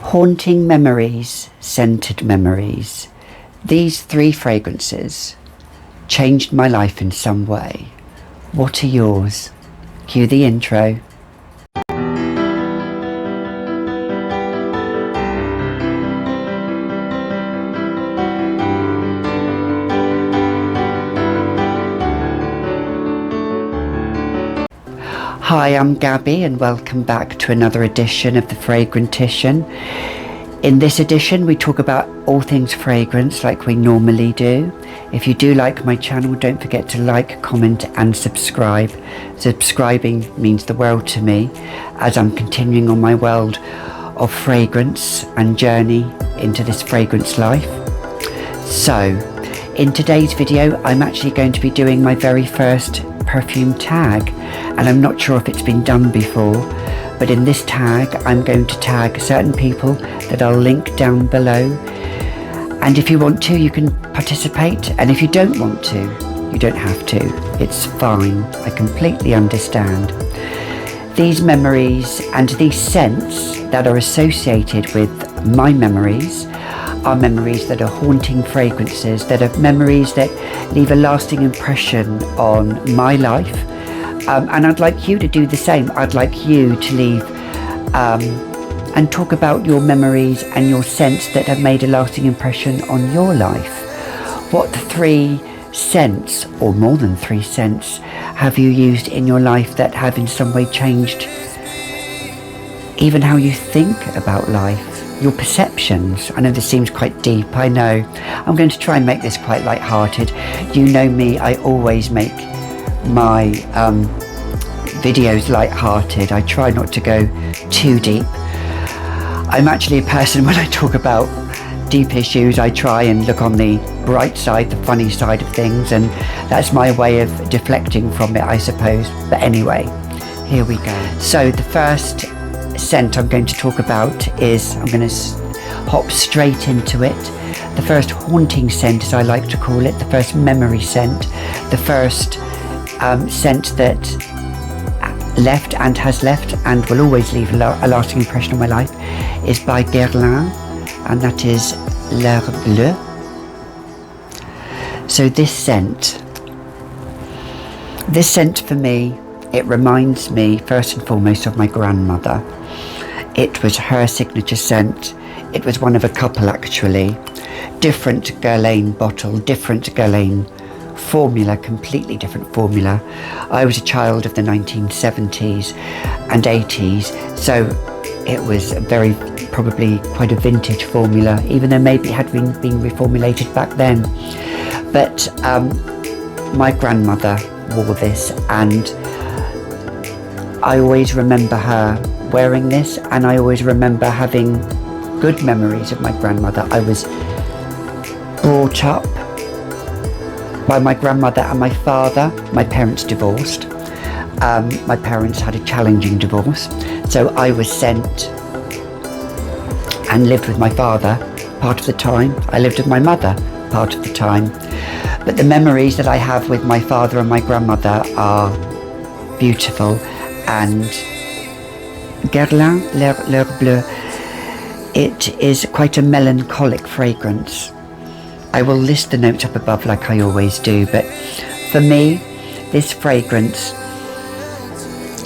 Haunting memories, scented memories. These 3 fragrances changed my life in some way. What are yours? Cue the intro. Hi, I'm Gabby and welcome back to another edition of the Fragrantician. In this edition we talk about all things fragrance like we normally do. If you do like my channel, don't forget to like, comment and subscribe. Subscribing means the world to me as I'm continuing on my world of fragrance and journey into this fragrance life. So in today's video I'm actually going to be doing my very first perfume tag, and I'm not sure if it's been done before, but in this tag I'm going to tag certain people that I'll link down below, and if you want to you can participate, and if you don't want to you don't have to. It's fine, I completely understand. These memories and these scents that are associated with my memories are memories that are haunting fragrances, that are memories that leave a lasting impression on my life, and I'd like you to do the same. I'd like you to leave and talk about your memories and your scents that have made a lasting impression on your life. What 3 scents, or more than 3 scents, have you used in your life that have in some way changed even how you think about life? Your perceptions. I know this seems quite deep, I know. I'm going to try and make this quite light-hearted. You know me, I always make my videos light-hearted. I try not to go too deep. I'm actually a person, when I talk about deep issues, I try and look on the bright side, the funny side of things, and that's my way of deflecting from it, I suppose. But anyway, here we go. So the first scent I'm going to talk about is, I'm going to hop straight into it. The first haunting scent, as I like to call it, the first memory scent, the first scent that left and has left and will always leave a lasting impression on my life, is by Guerlain, and that is L'Heure Bleue. So this scent for me, it reminds me first and foremost of my grandmother. It was her signature scent. It was one of a couple actually. Different Guerlain bottle, different Guerlain formula, completely different formula. I was a child of the 1970s and 80s, so it was very, probably quite a vintage formula, even though maybe it had been reformulated back then. But my grandmother wore this, and I always remember her wearing this, and I always remember having good memories of my grandmother. I was brought up by my grandmother and my father. My parents divorced. My parents had a challenging divorce, so I was sent and lived with my father part of the time. I lived with my mother part of the time. But the memories that I have with my father and my grandmother are beautiful, and Guerlain, L'Heure Bleue, it is quite a melancholic fragrance. I will list the notes up above like I always do, but for me, this fragrance,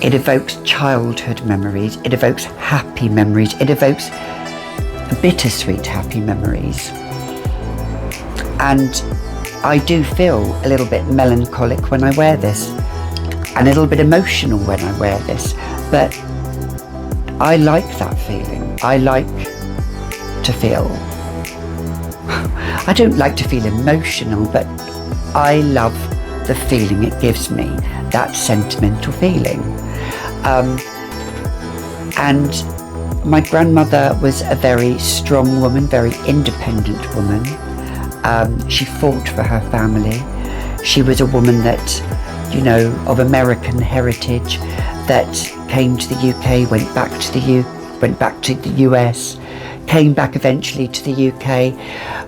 it evokes childhood memories, it evokes happy memories, it evokes bittersweet happy memories. And I do feel a little bit melancholic when I wear this, and a little bit emotional when I wear this, but I like that feeling. I like to feel, I don't like to feel emotional, but I love the feeling it gives me, that sentimental feeling. And my grandmother was a very strong woman, very independent woman. She fought for her family. She was a woman that, you know, of American heritage, that came to the UK, went back to the US, came back eventually to the UK.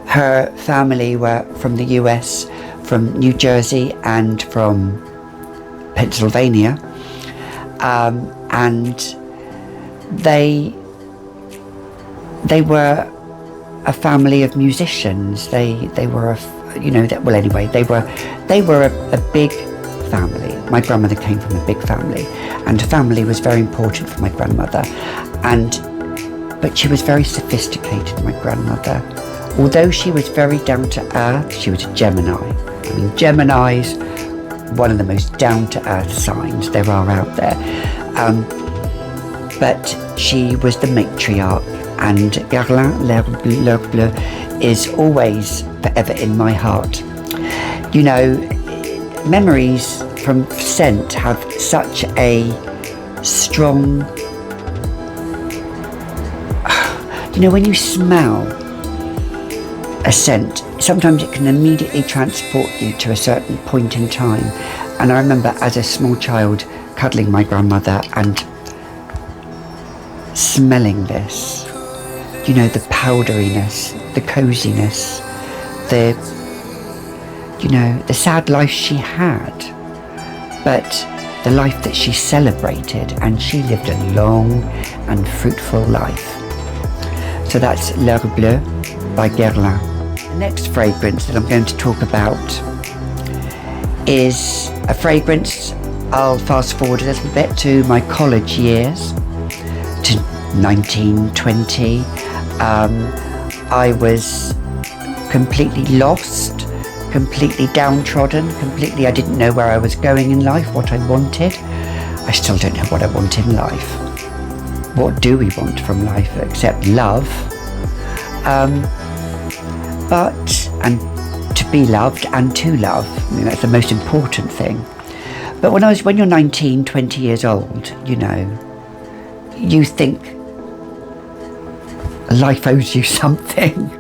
Her family were from the US, from New Jersey and from Pennsylvania, and they they were a family of musicians. They were they were a big family. My grandmother came from a big family, and family was very important for my grandmother. But she was very sophisticated, my grandmother. Although she was very down to earth, she was a Gemini. I mean, Gemini's one of the most down to earth signs there are out there. But she was the matriarch, and Guerlain, l'heure bleue, is always forever in my heart. You know, memories from scent have such a strong, you know, when you smell a scent, sometimes it can immediately transport you to a certain point in time. And I remember as a small child cuddling my grandmother and smelling this, you know, the powderiness, the coziness, the sad life she had, but the life that she celebrated, and she lived a long and fruitful life. So that's L'heure bleue by Guerlain. The next fragrance that I'm going to talk about is a fragrance. I'll fast forward a little bit to my college years, to 1920. I was completely lost, completely downtrodden, I didn't know where I was going in life, what I wanted. I still don't know what I want in life. What do we want from life except love? And to be loved and to love. I mean, that's the most important thing. But when you're 19, 20 years old, you know, you think life owes you something.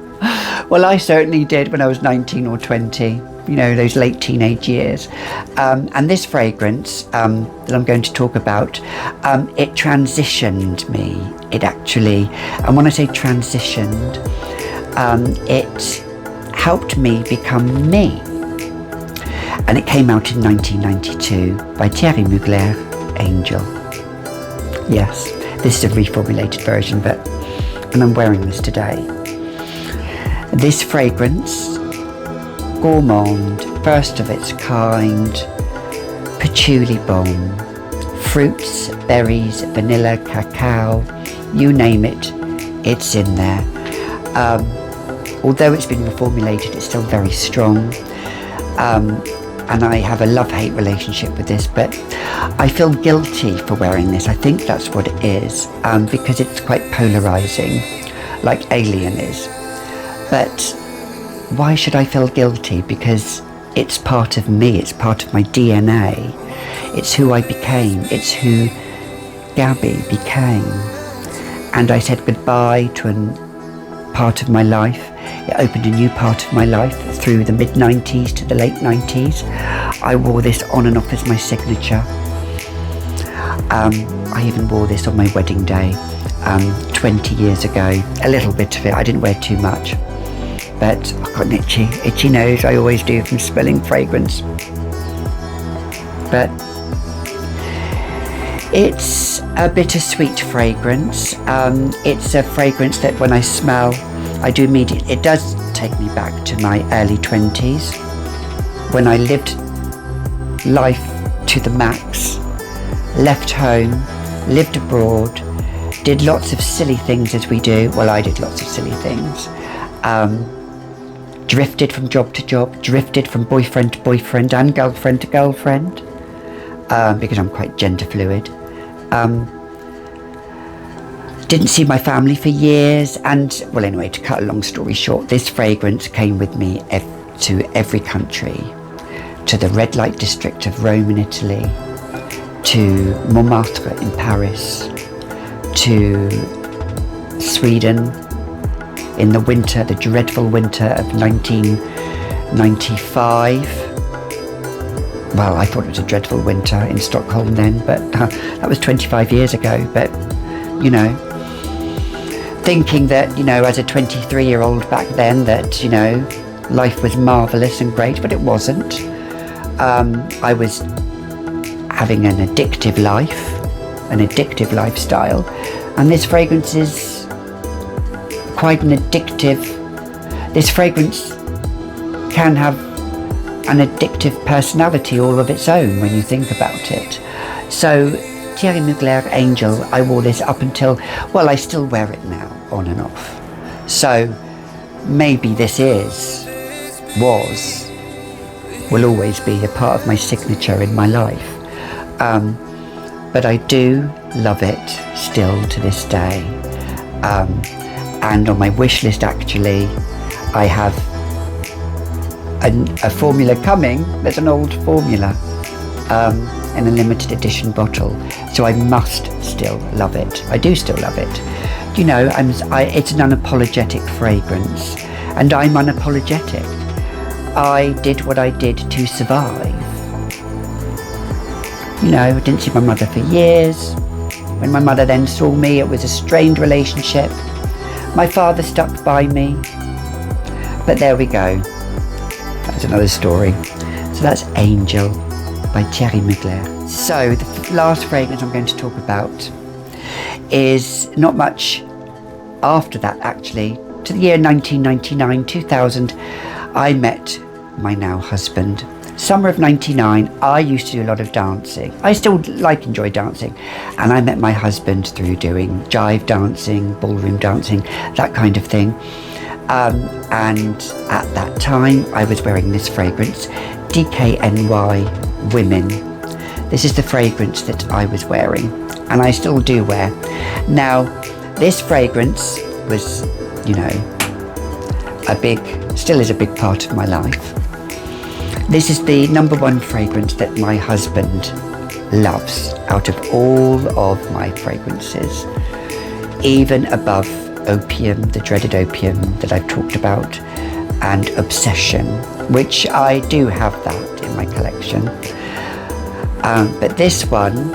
Well, I certainly did when I was 19 or 20, you know, those late teenage years. And this fragrance that I'm going to talk about, it transitioned me. It actually, and when I say transitioned, it helped me become me. And it came out in 1992 by Thierry Mugler, Angel. Yes, this is a reformulated version, and I'm wearing this today. This fragrance, gourmand, first of its kind, patchouli bomb, fruits, berries, vanilla, cacao, you name it, it's in there. Although it's been reformulated, it's still very strong. And I have a love-hate relationship with this, but I feel guilty for wearing this. I think that's what it is, because it's quite polarizing, like Alien is. But why should I feel guilty? Because it's part of me, it's part of my DNA. It's who I became, it's who Gabby became. And I said goodbye to a part of my life. It opened a new part of my life through the mid-90s to the late 90s. I wore this on and off as my signature. I even wore this on my wedding day 20 years ago. A little bit of it, I didn't wear too much. But I've got an itchy nose, I always do from smelling fragrance. But it's a bittersweet fragrance. It's a fragrance that when I smell, I do immediately, it does take me back to my early 20s, when I lived life to the max, left home, lived abroad, did lots of silly things as we do. Well, I did lots of silly things. Drifted from job to job, drifted from boyfriend to boyfriend and girlfriend to girlfriend, because I'm quite gender fluid. Didn't see my family for years, and well, anyway, to cut a long story short, this fragrance came with me to every country, to the red light district of Rome in Italy, to Montmartre in Paris, to Sweden in the winter, the dreadful winter of 1995. Well, I thought it was a dreadful winter in Stockholm then, but that was 25 years ago. But, you know, thinking that, you know, as a 23-year-old back then, that, you know, life was marvellous and great, but it wasn't. I was having an addictive life, an addictive lifestyle, and this fragrance is quite an addictive, this fragrance can have an addictive personality all of its own when you think about it. So Thierry Mugler Angel, I wore this up until, well, I still wear it now, on and off. So maybe this will always be a part of my signature in my life. But I do love it still to this day. And on my wish list, actually, I have a formula coming. There's an old formula in a limited edition bottle. So I must still love it. I do still love it. You know, it's an unapologetic fragrance, and I'm unapologetic. I did what I did to survive. You know, I didn't see my mother for years. When my mother then saw me, it was a strained relationship. My father stuck by me. But there we go. That's another story. So that's Angel by Thierry Mugler. So the last fragrance I'm going to talk about is not much after that, actually. To the year 1999, 2000, I met my now husband. Summer of 99, I used to do a lot of dancing. I still enjoy dancing. And I met my husband through doing jive dancing, ballroom dancing, that kind of thing. And at that time, I was wearing this fragrance, DKNY Women. This is the fragrance that I was wearing, and I still do wear. Now, this fragrance was, you know, still is a big part of my life. This is the #1 fragrance that my husband loves out of all of my fragrances, even above Opium, the dreaded Opium that I've talked about, and Obsession, which I do have that in my collection. But this one,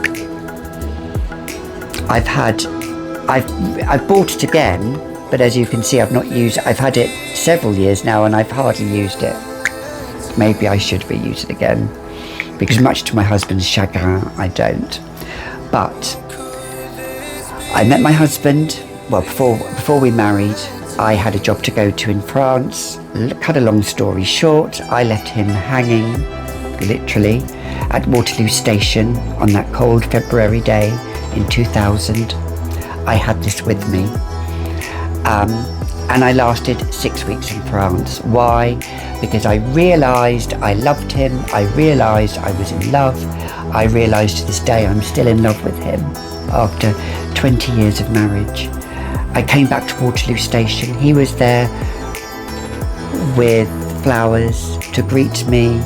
I've bought it again, but as you can see, I've not used it. I've had it several years now, and I've hardly used it. Maybe I should reuse it again, because much to my husband's chagrin, I don't. But I met my husband, well, before we married. I had a job to go to in France. Cut a long story short, I left him hanging, literally, at Waterloo Station on that cold February day in 2000. I had this with me. And I lasted 6 weeks in France. Why? Because I realised I loved him. I realised I was in love. I realised to this day I'm still in love with him after 20 years of marriage. I came back to Waterloo Station. He was there with flowers to greet me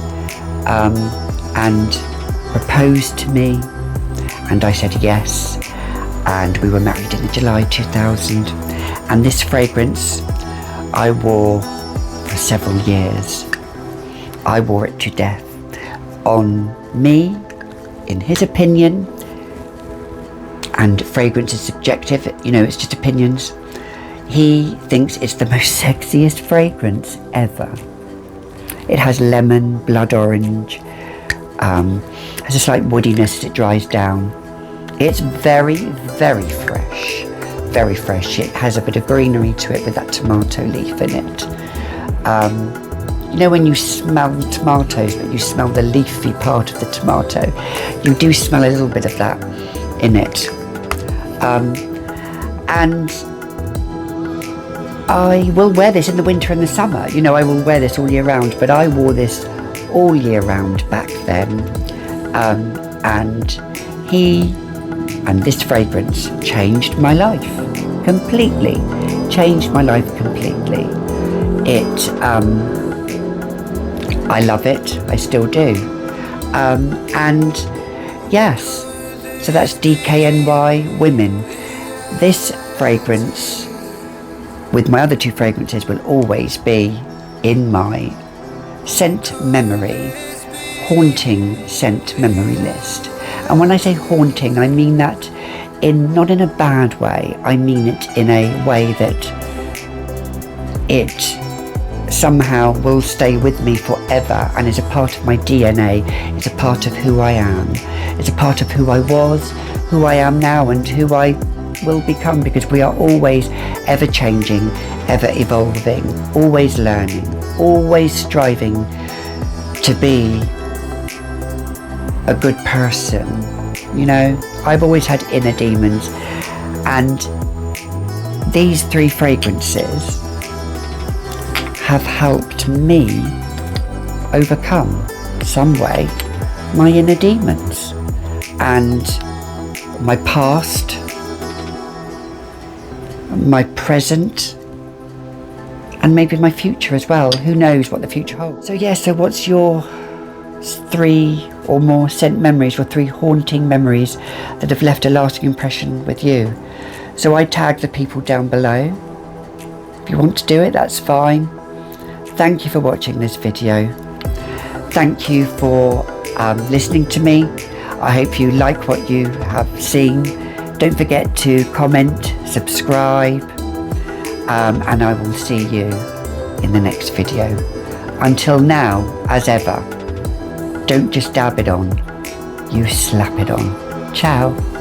and proposed to me. And I said yes. And we were married in July 2000. And this fragrance I wore for several years. I wore it to death. On me, in his opinion, and fragrance is subjective, you know, it's just opinions. He thinks it's the most sexiest fragrance ever. It has lemon, blood orange, has a slight woodiness as it dries down. It's very, very fresh. Very fresh. It has a bit of greenery to it with that tomato leaf in it. You know when you smell tomatoes, but you smell the leafy part of the tomato, you do smell a little bit of that in it. And I will wear this in the winter and the summer. You know, I will wear this all year round, but I wore this all year round back then. And this fragrance changed my life completely. Changed my life completely. I love it. I still do. And yes, so that's DKNY Women. This fragrance, with my other two fragrances, will always be in my scent memory, haunting scent memory list. And when I say haunting, I mean that not in a bad way. I mean it in a way that it somehow will stay with me forever and is a part of my DNA. It's a part of who I am. It's a part of who I was, who I am now, and who I will become, because we are always ever changing, ever evolving, always learning, always striving to be a good person. You know, I've always had inner demons, and these 3 fragrances have helped me overcome some way my inner demons and my past, my present, and maybe my future as well. Who knows what the future holds? So yeah, so what's your 3 or more scent memories, or 3 haunting memories that have left a lasting impression with you? So I tag the people down below. If you want to do it, that's fine. Thank you for watching this video. Thank you for listening to me. I hope you like what you have seen. Don't forget to comment, subscribe, and I will see you in the next video. Until now, as ever, don't just dab it on, you slap it on. Ciao.